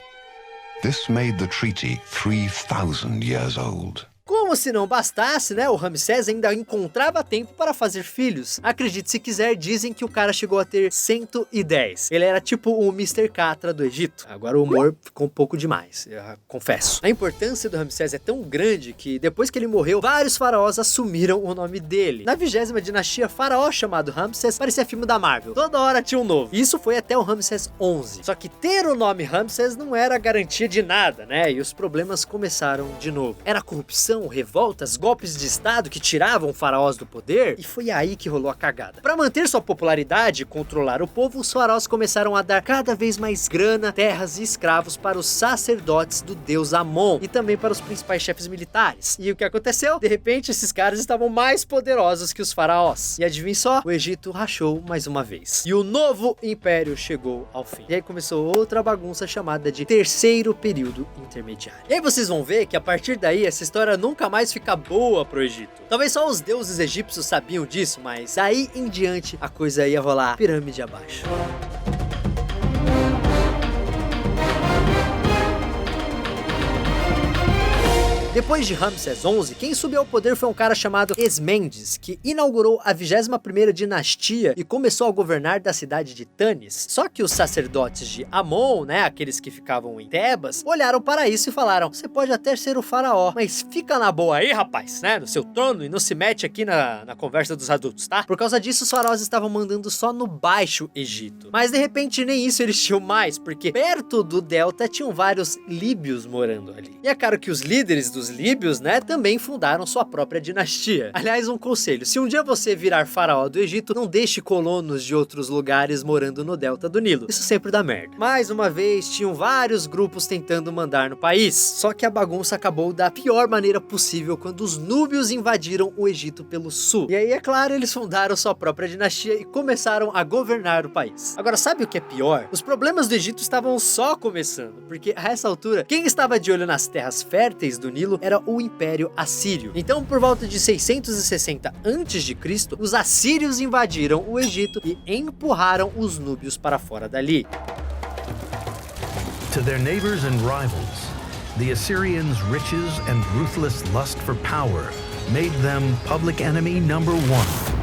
This made the treaty 3,000 years old. Como se não bastasse, né, o Ramsés ainda encontrava tempo para fazer filhos. Acredite se quiser, dizem que o cara chegou a ter 110. Ele era tipo o Mr. Catra do Egito. Agora o humor ficou um pouco demais, eu confesso. A importância do Ramsés é tão grande que depois que ele morreu, vários faraós assumiram o nome dele. Na 20ª dinastia, faraó chamado Ramsés parecia filme da Marvel. Toda hora tinha um novo. Isso foi até o Ramsés XI. Só que ter o nome Ramsés não era garantia de nada, né? E os problemas começaram de novo. Era corrupção, revoltas, golpes de estado que tiravam faraós do poder, e foi aí que rolou a cagada. Para manter sua popularidade e controlar o povo, os faraós começaram a dar cada vez mais grana, terras e escravos para os sacerdotes do deus Amon e também para os principais chefes militares. E o que aconteceu? De repente, esses caras estavam mais poderosos que os faraós. E adivinha só? O Egito rachou mais uma vez. E o novo império chegou ao fim. E aí começou outra bagunça chamada de Terceiro Período Intermediário. E aí vocês vão ver que a partir daí essa história nunca mais fica boa pro Egito. Talvez só os deuses egípcios sabiam disso, mas daí em diante a coisa ia rolar pirâmide abaixo. Depois de Ramsés XI, quem subiu ao poder foi um cara chamado Esmendes, que inaugurou a 21ª dinastia e começou a governar da cidade de Tanis. Só que os sacerdotes de Amon, né, aqueles que ficavam em Tebas, olharam para isso e falaram: você pode até ser o faraó, mas fica na boa aí, rapaz, né, no seu trono, e não se mete aqui na conversa dos adultos, tá? Por causa disso, os faraós estavam mandando só no Baixo Egito. Mas de repente nem isso eles tinham mais, porque perto do delta tinham vários líbios morando ali. E é claro que os líderes dos líbios, né, também fundaram sua própria dinastia. Aliás, um conselho: se um dia você virar faraó do Egito, não deixe colonos de outros lugares morando no delta do Nilo. Isso sempre dá merda. Mais uma vez, tinham vários grupos tentando mandar no país. Só que a bagunça acabou da pior maneira possível quando os núbios invadiram o Egito pelo sul. E aí, é claro, eles fundaram sua própria dinastia e começaram a governar o país. Agora, sabe o que é pior? Os problemas do Egito estavam só começando, porque a essa altura, quem estava de olho nas terras férteis do Nilo era o Império Assírio. Então, por volta de 660 a.C., os assírios invadiram o Egito e empurraram os núbios para fora dali. To their neighbors and rivals, the Assyrians' riches and ruthless lust for power made them public enemy number one.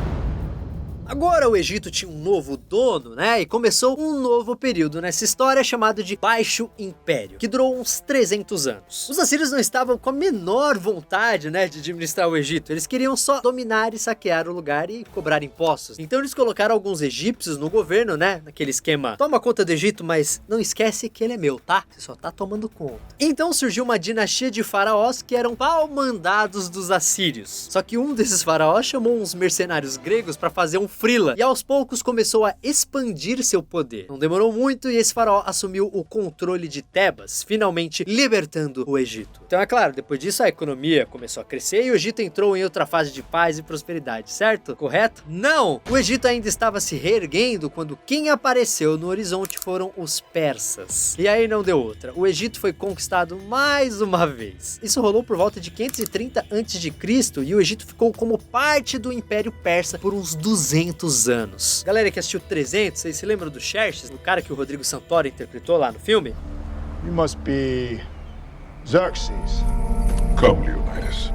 Agora o Egito tinha um novo dono, né? E começou um novo período nessa história chamado de Baixo Império, que durou uns 300 anos. Os assírios não estavam com a menor vontade, né, de administrar o Egito. Eles queriam só dominar e saquear o lugar e cobrar impostos. Então eles colocaram alguns egípcios no governo, né? Naquele esquema: toma conta do Egito, mas não esquece que ele é meu, tá? Você só tá tomando conta. Então surgiu uma dinastia de faraós que eram pau-mandados dos assírios. Só que um desses faraós chamou uns mercenários gregos para fazer um frila, e aos poucos começou a expandir seu poder. Não demorou muito e esse faraó assumiu o controle de Tebas, finalmente libertando o Egito. Então é claro, depois disso a economia começou a crescer e o Egito entrou em outra fase de paz e prosperidade, certo? Correto? Não! O Egito ainda estava se reerguendo quando quem apareceu no horizonte foram os persas. E aí não deu outra. O Egito foi conquistado mais uma vez. Isso rolou por volta de 530 a.C. e o Egito ficou como parte do Império Persa por uns 200 anos. Galera que assistiu 300, vocês se lembram do Xerxes, o cara que o Rodrigo Santoro interpretou lá no filme? You must be Xerxes. Come, Leonidas.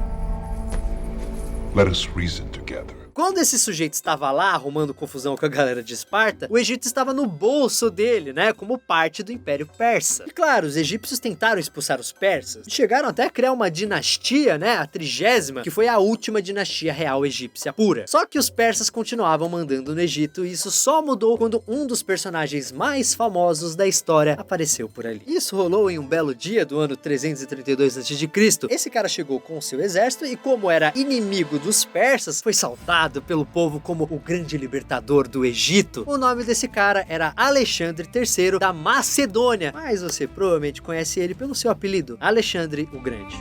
Let us reason together. Quando esse sujeito estava lá arrumando confusão com a galera de Esparta, o Egito estava no bolso dele, né, como parte do Império Persa. E claro, os egípcios tentaram expulsar os persas e chegaram até a criar uma dinastia, né, a 30ª, que foi a última dinastia real egípcia pura. Só que os persas continuavam mandando no Egito e isso só mudou quando um dos personagens mais famosos da história apareceu por ali. Isso rolou em um belo dia do ano 332 a.C. Esse cara chegou com seu exército e, como era inimigo dos persas, foi saudado pelo povo como o grande libertador do Egito. O nome desse cara era Alexandre III da Macedônia, mas você provavelmente conhece ele pelo seu apelido, Alexandre o Grande.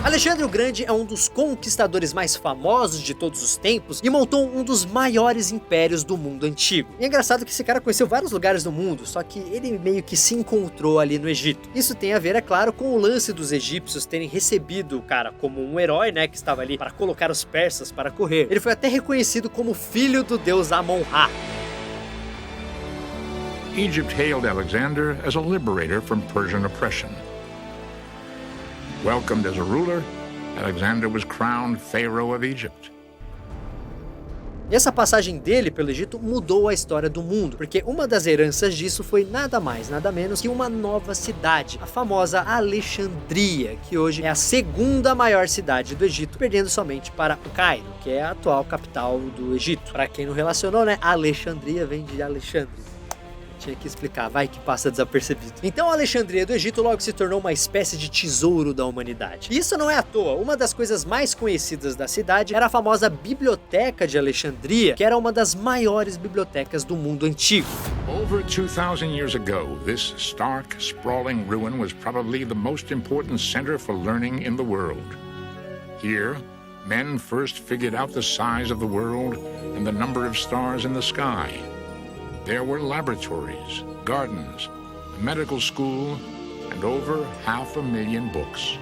Alexandre o Grande é um dos conquistadores mais famosos de todos os tempos e montou um dos maiores impérios do mundo antigo. E é engraçado que esse cara conheceu vários lugares do mundo, só que ele meio que se encontrou ali no Egito. Isso tem a ver, é claro, com o lance dos egípcios terem recebido o cara como um herói, né, que estava ali para colocar os persas para correr. Ele foi até reconhecido como filho do deus Amon-Ra. Egypt hailed Alexander as a liberator from Persian oppression. Welcomed as a ruler, Alexander was crowned Pharaoh of Egypt. E essa passagem dele pelo Egito mudou a história do mundo, porque uma das heranças disso foi nada mais, nada menos que uma nova cidade, a famosa Alexandria, que hoje é a segunda maior cidade do Egito, perdendo somente para o Cairo, que é a atual capital do Egito. Para quem não relacionou, né, Alexandria vem de Alexandre. Tinha que explicar, vai que passa desapercebido. Então a Alexandria do Egito logo se tornou uma espécie de tesouro da humanidade. E isso não é à toa, uma das coisas mais conhecidas da cidade era a famosa Biblioteca de Alexandria, que era uma das maiores bibliotecas do mundo antigo. Over 2,000 years ago, this stark, sprawling ruin was probably the most important center for learning in the world. Here, men first figured out the size of the world and the number of stars in the sky. There were laboratories, gardens, a medical school, and over 500,000 books.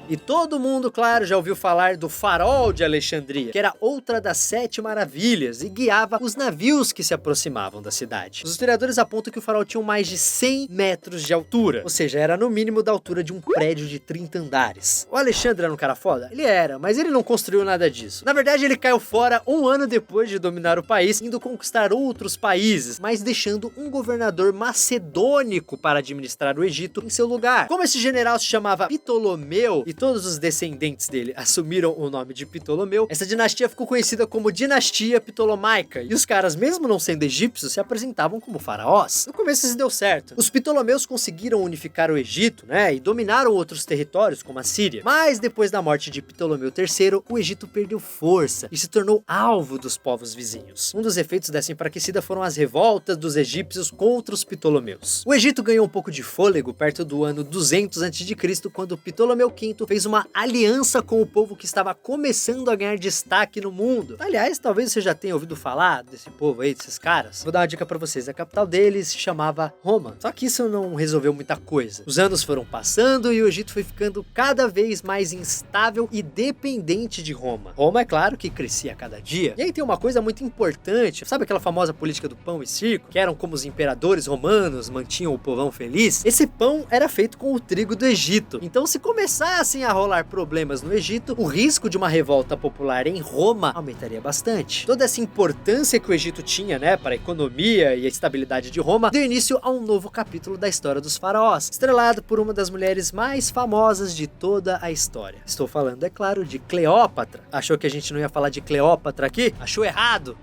E todo mundo, claro, já ouviu falar do Farol de Alexandria, que era outra das 7 maravilhas e guiava os navios que se aproximavam da cidade. Os historiadores apontam que o farol tinha mais de 100 metros de altura, ou seja, era no mínimo da altura de um prédio de 30 andares. O Alexandre era um cara foda? Ele era, mas ele não construiu nada disso. Na verdade, ele caiu fora um ano depois de dominar o país, indo conquistar outros países, mas deixando um governador macedônico para administrar o Egito em seu lugar. Como esse general se chamava Ptolomeu, e todos os descendentes dele assumiram o nome de Ptolomeu, essa dinastia ficou conhecida como Dinastia Ptolomaica, e os caras, mesmo não sendo egípcios, se apresentavam como faraós. No começo isso deu certo. Os Ptolomeus conseguiram unificar o Egito, né, e dominaram outros territórios, como a Síria. Mas depois da morte de Ptolomeu III, o Egito perdeu força e se tornou alvo dos povos vizinhos. Um dos efeitos dessa enfraquecida foram as revoltas dos egípcios contra os Ptolomeus. O Egito ganhou um pouco de fôlego perto do ano 200 a.C., quando Ptolomeu V fez uma aliança com o povo que estava começando a ganhar destaque no mundo. Aliás, talvez você já tenha ouvido falar desse povo aí, desses caras. Vou dar uma dica pra vocês, a capital deles se chamava Roma. Só que isso não resolveu muita coisa. Os anos foram passando e o Egito foi ficando cada vez mais instável e dependente de Roma. Roma, é claro, que crescia a cada dia. E aí tem uma coisa muito importante, sabe aquela famosa política do pão e circo, que eram como os imperadores romanos mantinham o povão feliz? Esse pão era feito com o trigo do Egito. Então, se começassem a rolar problemas no Egito, o risco de uma revolta popular em Roma aumentaria bastante. Toda essa importância que o Egito tinha, né, para a economia e a estabilidade de Roma, deu início a um novo capítulo da história dos faraós, estrelado por uma das mulheres mais famosas de toda a história. Estou falando, é claro, de Cleópatra. Achou que a gente não ia falar de Cleópatra aqui? Achou errado!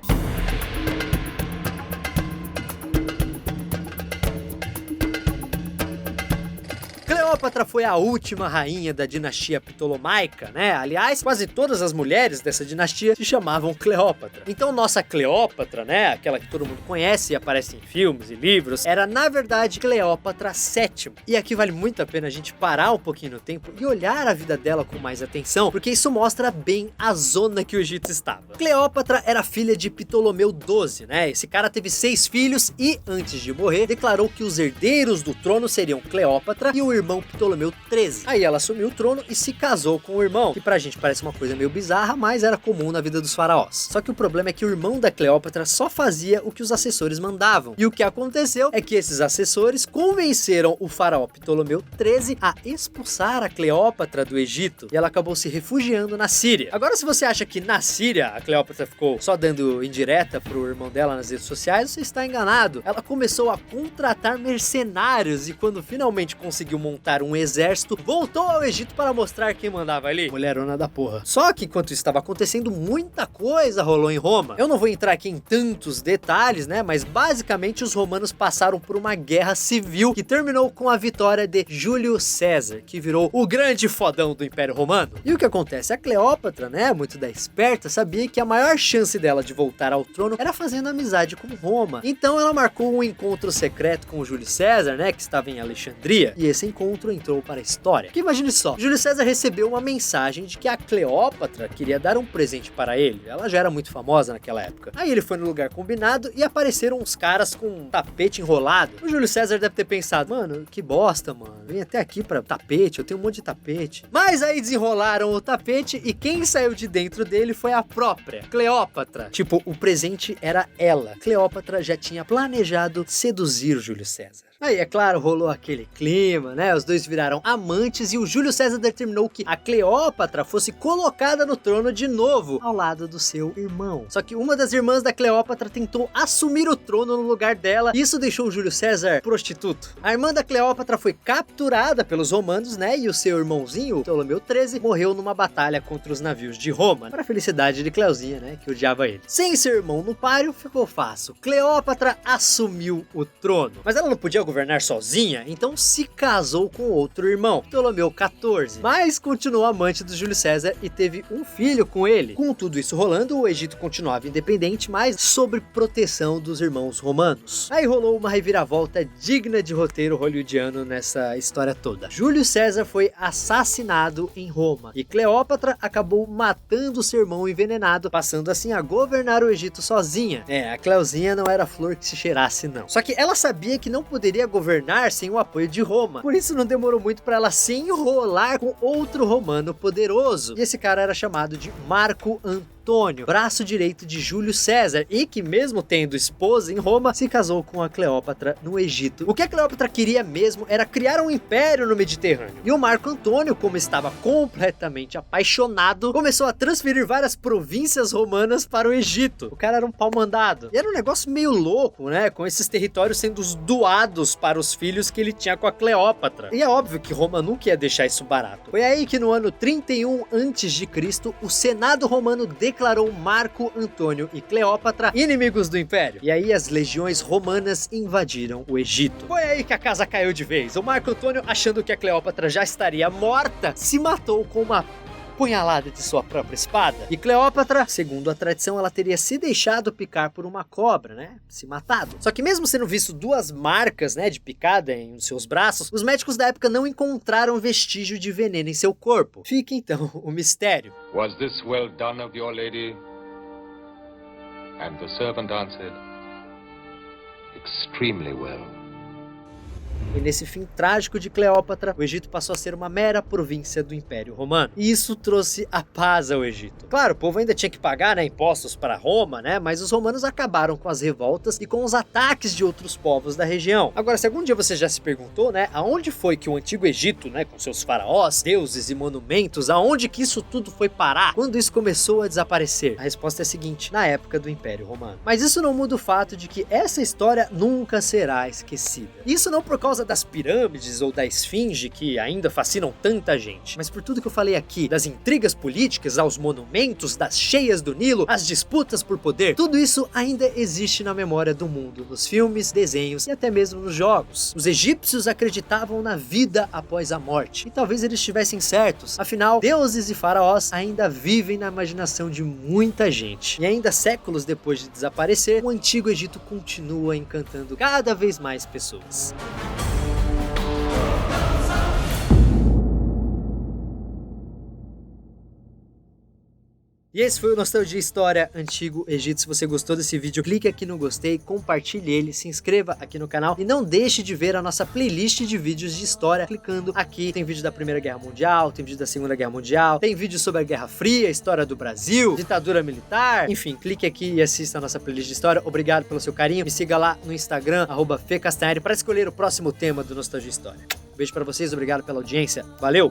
Cleópatra foi a última rainha da dinastia Ptolomaica, né? Aliás, quase todas as mulheres dessa dinastia se chamavam Cleópatra. Então nossa Cleópatra, né? Aquela que todo mundo conhece e aparece em filmes e livros, era na verdade Cleópatra VII. E aqui vale muito a pena a gente parar um pouquinho no tempo e olhar a vida dela com mais atenção, porque isso mostra bem a zona que o Egito estava. Cleópatra era filha de Ptolomeu XII, né? Esse cara teve 6 filhos e, antes de morrer, declarou que os herdeiros do trono seriam Cleópatra e o irmão Ptolomeu XIII. Aí ela assumiu o trono e se casou com o irmão, que pra gente parece uma coisa meio bizarra, mas era comum na vida dos faraós. Só que o problema é que o irmão da Cleópatra só fazia o que os assessores mandavam. E o que aconteceu é que esses assessores convenceram o faraó Ptolomeu XIII a expulsar a Cleópatra do Egito, e ela acabou se refugiando na Síria. Agora, se você acha que na Síria a Cleópatra ficou só dando indireta pro irmão dela nas redes sociais, você está enganado. Ela começou a contratar mercenários e quando finalmente conseguiu montar um exército, voltou ao Egito para mostrar quem mandava ali. Mulherona da porra. Só que enquanto isso estava acontecendo, muita coisa rolou em Roma. Eu não vou entrar aqui em tantos detalhes, né? Mas basicamente os romanos passaram por uma guerra civil que terminou com a vitória de Júlio César, que virou o grande fodão do Império Romano. E o que acontece? A Cleópatra, né, muito da esperta, sabia que a maior chance dela de voltar ao trono era fazendo amizade com Roma. Então ela marcou um encontro secreto com o Júlio César, né, que estava em Alexandria, e esse encontro entrou para a história. Que imagine só, Júlio César recebeu uma mensagem de que a Cleópatra queria dar um presente para ele. Ela já era muito famosa naquela época. Aí ele foi no lugar combinado e apareceram uns caras com um tapete enrolado. O Júlio César deve ter pensado, mano, que bosta, mano. Vim até aqui pra tapete, eu tenho um monte de tapete. Mas aí desenrolaram o tapete e quem saiu de dentro dele foi a própria Cleópatra. Tipo, o presente era ela. Cleópatra já tinha planejado seduzir o Júlio César. Aí, é claro, rolou aquele clima, né? Os dois viraram amantes e o Júlio César determinou que a Cleópatra fosse colocada no trono de novo, ao lado do seu irmão. Só que uma das irmãs da Cleópatra tentou assumir o trono no lugar dela e isso deixou o Júlio César prostituto. A irmã da Cleópatra foi capturada pelos romanos, né? E o seu irmãozinho, Ptolomeu XIII, morreu numa batalha contra os navios de Roma, para a felicidade de Cleusinha, né? Que odiava ele. Sem seu irmão no páreo, ficou fácil. Cleópatra assumiu o trono. Mas ela não podia governar sozinha, então se casou com outro irmão, Ptolomeu XIV, mas continuou amante do Júlio César e teve um filho com ele. Com tudo isso rolando, o Egito continuava independente, mas sob proteção dos irmãos romanos. Aí rolou uma reviravolta digna de roteiro hollywoodiano nessa história toda. Júlio César foi assassinado em Roma e Cleópatra acabou matando seu irmão envenenado, passando assim a governar o Egito sozinha. A Cleusinha não era flor que se cheirasse não. Só que ela sabia que não poderia governar sem o apoio de Roma. Por isso não demorou muito para ela se enrolar com outro romano poderoso. E esse cara era chamado de Marco Antônio, braço direito de Júlio César, e que mesmo tendo esposa em Roma, se casou com a Cleópatra no Egito. O que a Cleópatra queria mesmo era criar um império no Mediterrâneo. E o Marco Antônio, como estava completamente apaixonado, começou a transferir várias províncias romanas para o Egito. O cara era um pau mandado. E era um negócio meio louco, né? Com esses territórios sendo doados para os filhos que ele tinha com a Cleópatra. E é óbvio que Roma nunca ia deixar isso barato. Foi aí que no ano 31 a.C., o Senado romano declarou Marco Antônio e Cleópatra inimigos do Império. E aí as legiões romanas invadiram o Egito. Foi aí que a casa caiu de vez. O Marco Antônio, achando que a Cleópatra já estaria morta, se matou com uma punhalada de sua própria espada. E Cleópatra, segundo a tradição, ela teria se deixado picar por uma cobra, né? Se matado. Só que mesmo sendo visto duas marcas, né, de picada em seus braços, os médicos da época não encontraram vestígio de veneno em seu corpo. Fica então o mistério. Was this well done of your lady? And the servant answered, extremely well. E nesse fim trágico de Cleópatra, o Egito passou a ser uma mera província do Império Romano. E isso trouxe a paz ao Egito. Claro, o povo ainda tinha que pagar, né, impostos para Roma, né, mas os romanos acabaram com as revoltas e com os ataques de outros povos da região. Agora, se algum dia você já se perguntou, né, aonde foi que o antigo Egito, né, com seus faraós, deuses e monumentos, aonde que isso tudo foi parar? Quando isso começou a desaparecer? A resposta é a seguinte: na época do Império Romano. Mas isso não muda o fato de que essa história nunca será esquecida. Isso não por causa das pirâmides ou da esfinge que ainda fascinam tanta gente, mas por tudo que eu falei aqui, das intrigas políticas, aos monumentos, das cheias do Nilo, as disputas por poder, tudo isso ainda existe na memória do mundo, nos filmes, desenhos e até mesmo nos jogos. Os egípcios acreditavam na vida após a morte, e talvez eles estivessem certos, afinal, deuses e faraós ainda vivem na imaginação de muita gente, e ainda séculos depois de desaparecer, o antigo Egito continua encantando cada vez mais pessoas. E E esse foi o Nostalgia História Antigo Egito. Se você gostou desse vídeo, clique aqui no gostei, compartilhe ele, se inscreva aqui no canal e não deixe de ver a nossa playlist de vídeos de história clicando aqui. Tem vídeo da Primeira Guerra Mundial, tem vídeo da Segunda Guerra Mundial, tem vídeo sobre a Guerra Fria, história do Brasil, ditadura militar, enfim, clique aqui e assista a nossa playlist de história. Obrigado pelo seu carinho. Me siga lá no Instagram, @fecastanhari, para escolher o próximo tema do Nostalgia História. Beijo pra vocês, obrigado pela audiência. Valeu!